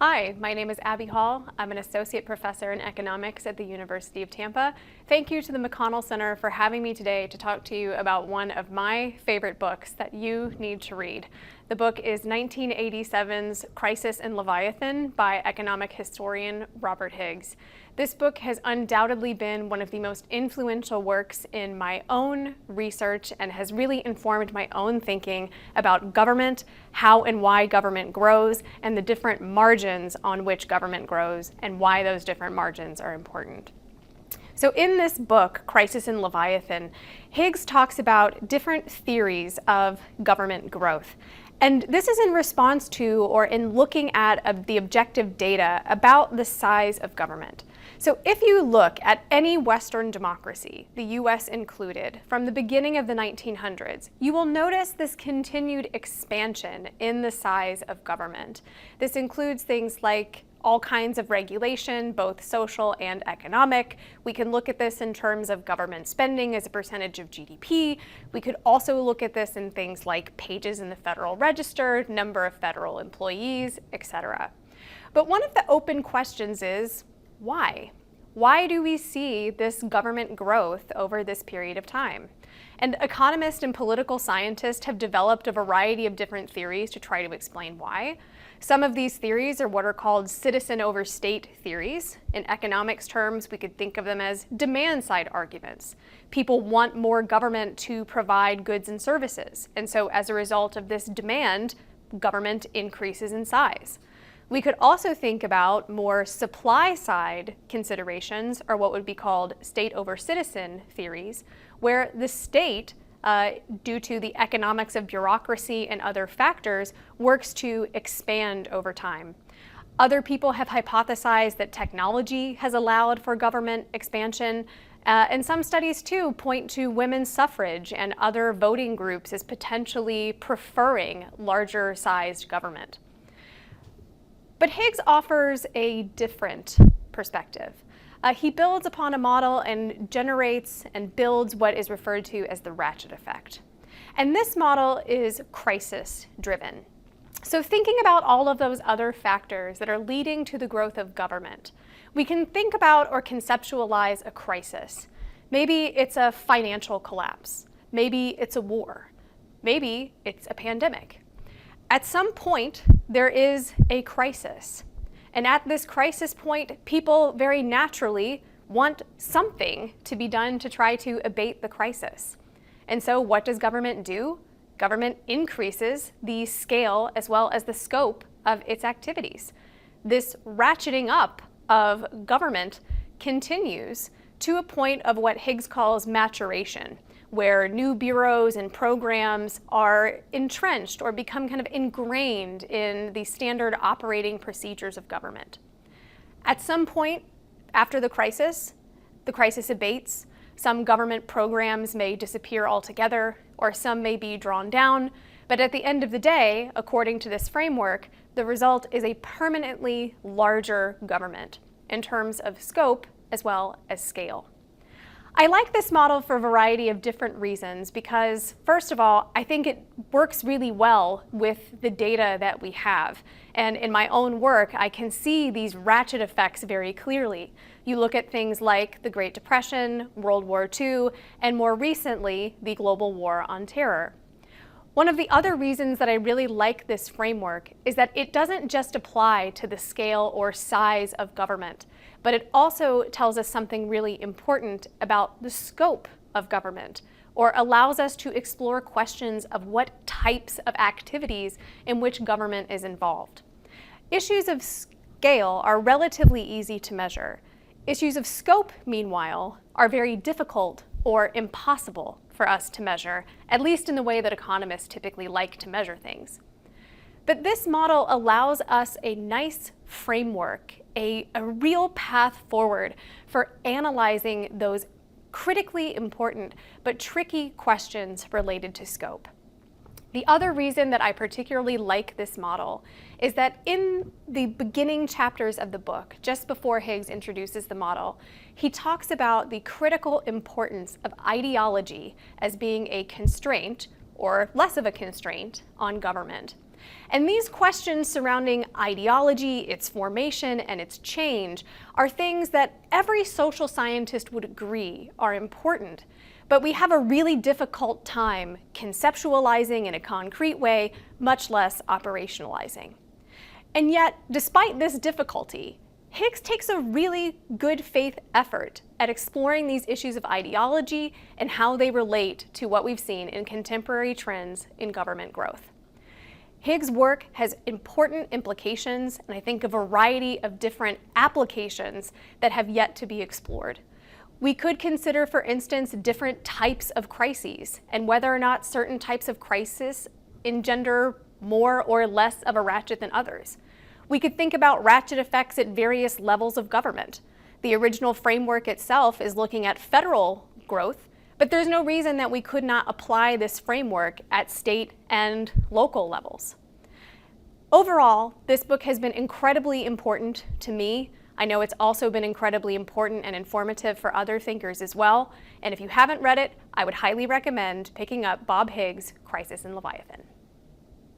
Hi, my name is Abby Hall. I'm an associate professor in economics at the University of Tampa. Thank you to the McConnell Center for having me today to talk to you about one of my favorite books that you need to read. The book is 1987's Crisis and Leviathan by economic historian Robert Higgs. This book has undoubtedly been one of the most influential works in my own research and has really informed my own thinking about government, how and why government grows, and the different margins on which government grows and why those different margins are important. So in this book, Crisis and Leviathan, Higgs talks about different theories of government growth. And this is in response to or in looking at the objective data about the size of government. So if you look at any Western democracy, the US included, from the beginning of the 1900s, you will notice this continued expansion in the size of government. This includes things like all kinds of regulation, both social and economic. We can look at this in terms of government spending as a percentage of GDP. We could also look at this in things like pages in the Federal Register, number of federal employees, etc. But one of the open questions is, why? Why do we see this government growth over this period of time? And economists and political scientists have developed a variety of different theories to try to explain why. Some of these theories are what are called citizen over state theories. In economics terms, we could think of them as demand-side arguments. People want more government to provide goods and services, and so as a result of this demand, government increases in size. We could also think about more supply-side considerations, or what would be called state over citizen theories, where the state, due to the economics of bureaucracy and other factors, works to expand over time. Other people have hypothesized that technology has allowed for government expansion, and some studies too point to women's suffrage and other voting groups as potentially preferring larger sized government. But Higgs offers a different perspective. He builds upon a model and generates and builds what is referred to as the ratchet effect. And this model is crisis-driven. So thinking about all of those other factors that are leading to the growth of government, we can think about or conceptualize a crisis. Maybe it's a financial collapse. Maybe it's a war. Maybe it's a pandemic. At some point, there is a crisis. And at this crisis point, people very naturally want something to be done to try to abate the crisis. And so what does government do? Government increases the scale as well as the scope of its activities. This ratcheting up of government continues to a point of what Higgs calls maturation, where new bureaus and programs are entrenched or become kind of ingrained in the standard operating procedures of government. At some point after the crisis abates. Some government programs may disappear altogether, or some may be drawn down, but at the end of the day, according to this framework, the result is a permanently larger government in terms of scope as well as scale. I like this model for a variety of different reasons because, first of all, I think it works really well with the data that we have. And in my own work, I can see these ratchet effects very clearly. You look at things like the Great Depression, World War II, and more recently, the global war on terror. One of the other reasons that I really like this framework is that it doesn't just apply to the scale or size of government, but it also tells us something really important about the scope of government, or allows us to explore questions of what types of activities in which government is involved. Issues of scale are relatively easy to measure. Issues of scope, meanwhile, are very difficult or impossible for us to measure, at least in the way that economists typically like to measure things. But this model allows us a nice framework, a real path forward for analyzing those critically important but tricky questions related to scope. The other reason that I particularly like this model is that in the beginning chapters of the book, just before Higgs introduces the model, he talks about the critical importance of ideology as being a constraint, or less of a constraint, on government. And these questions surrounding ideology, its formation, and its change are things that every social scientist would agree are important, but we have a really difficult time conceptualizing in a concrete way, much less operationalizing. And yet, despite this difficulty, Higgs takes a really good faith effort at exploring these issues of ideology and how they relate to what we've seen in contemporary trends in government growth. Higgs' work has important implications, and I think a variety of different applications that have yet to be explored. We could consider, for instance, different types of crises and whether or not certain types of crisis engender more or less of a ratchet than others. We could think about ratchet effects at various levels of government. The original framework itself is looking at federal growth, but there's no reason that we could not apply this framework at state and local levels. Overall, this book has been incredibly important to me. I know it's also been incredibly important and informative for other thinkers as well. And if you haven't read it, I would highly recommend picking up Bob Higgs' Crisis and Leviathan.